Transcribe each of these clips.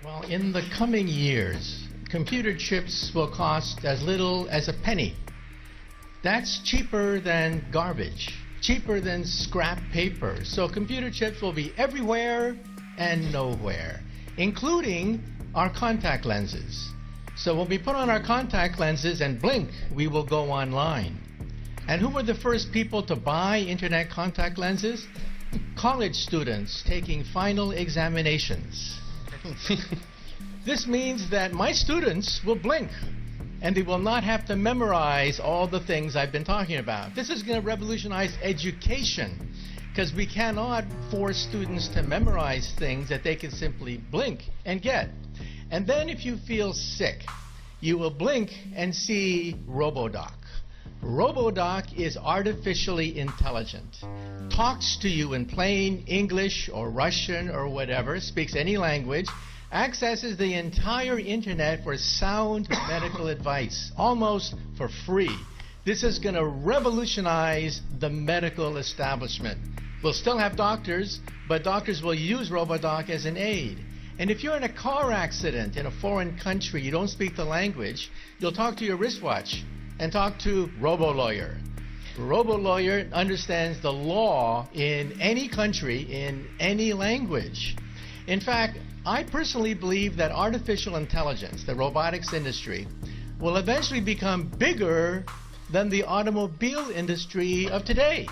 Well, in the coming years, computer chips will cost as little as a penny. That's cheaper than garbage, cheaper than scrap paper. So computer chips will be everywhere and nowhere, including our contact lenses. So when we put on our contact lenses and blink, we will go online. And who were the first people to buy internet contact lenses? College students taking final examinations. This means that my students will blink and they will not have to memorize all the things I've been talking about. This is going to revolutionize education because we cannot force students to memorize things that they can simply blink and get. And then if you feel sick, you will blink and see RoboDoc. RoboDoc is artificially intelligent, talks to you in plain English or Russian or whatever, speaks any language, accesses the entire internet for sound medical advice, almost for free. This is going to revolutionize the medical establishment. We'll still have doctors, but doctors will use RoboDoc as an aid. And if you're in a car accident in a foreign country, you don't speak the language, you'll talk to your wristwatch and talk to RoboLawyer. RoboLawyer understands the law in any country, in any language. In fact, I personally believe that artificial intelligence, the robotics industry, will eventually become bigger than the automobile industry of today,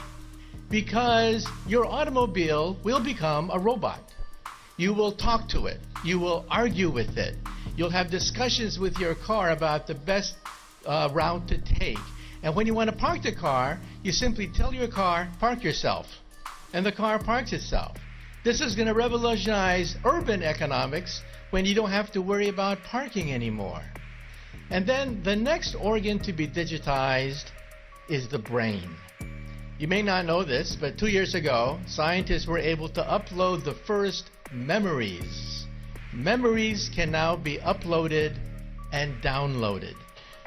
because your automobile will become a robot. You will talk to it. You will argue with it. You'll have discussions with your car about the best route to take. And when you want to park the car, you simply tell your car, park yourself. And the car parks itself. This is going to revolutionize urban economics when you don't have to worry about parking anymore. And then the next organ to be digitized is the brain. You may not know this, but 2 years ago, scientists were able to upload the first memories. Memories can now be uploaded and downloaded.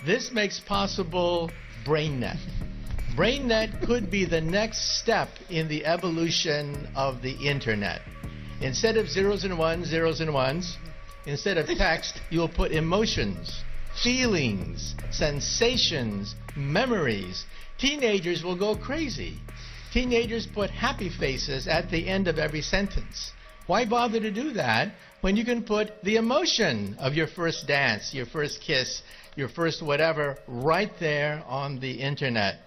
This makes possible BrainNet. BrainNet could be the next step in the evolution of the internet. Instead of zeros and ones, instead of text, you'll put emotions, feelings, sensations, memories. Teenagers will go crazy. Teenagers put happy faces at the end of every sentence. Why bother to do that when you can put the emotion of your first dance, your first kiss, your first whatever right there on the internet?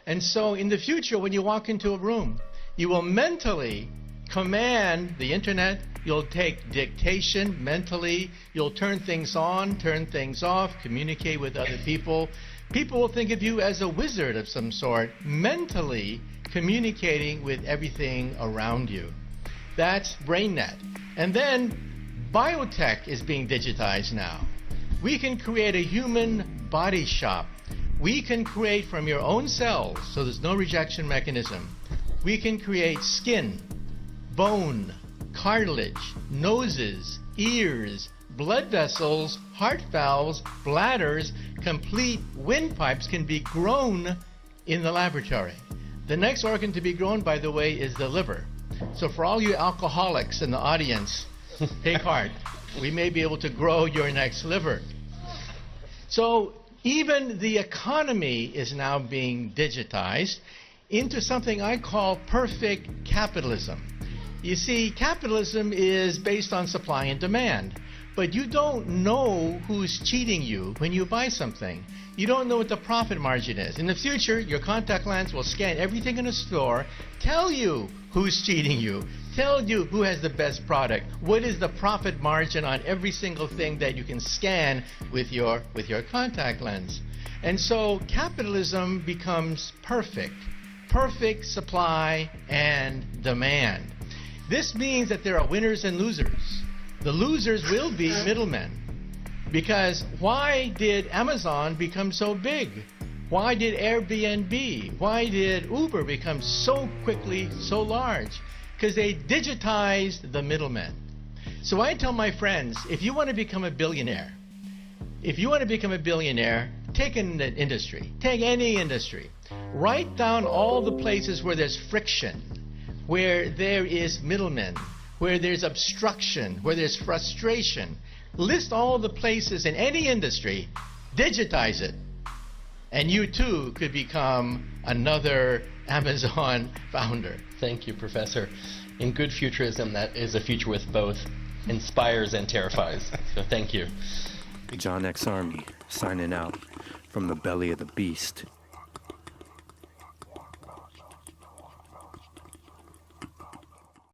And so in the future, when you walk into a room, you will mentally command the internet. You'll take dictation mentally. You'll turn things on, turn things off, communicate with other people. People will think of you as a wizard of some sort, mentally communicating with everything around you. That's BrainNet. And then biotech is being digitized now. We can create a human body shop. We can create from your own cells, so there's no rejection mechanism. We can create skin, bone, cartilage, noses, ears, blood vessels, heart valves, bladders, complete windpipes can be grown in the laboratory. The next organ to be grown, by the way, is the liver. So for all you alcoholics in the audience, take heart. We may be able to grow your next liver. So even the economy is now being digitized into something I call perfect capitalism. You see, capitalism is based on supply and demand. But you don't know who's cheating you when you buy something. You don't know what the profit margin is. In the future, your contact lens will scan everything in a store, tell you who's cheating you, tell you who has the best product, what is the profit margin on every single thing that you can scan with your contact lens. And so capitalism becomes perfect supply and demand. This means that there are winners and losers. The losers will be middlemen. Because why did Amazon become so big? Why did Airbnb? Why did Uber become so quickly so large? Because they digitized the middlemen. So I tell my friends, if you want to become a billionaire, take an industry, take any industry. Write down all the places where there's friction, where there is middlemen, where there's obstruction, where there's frustration. List all the places in any industry, digitize it, and you too could become another Amazon founder. Thank you, Professor. In good futurism, that is a future with both inspires and terrifies. So thank you. John X. Army, signing out from the belly of the beast.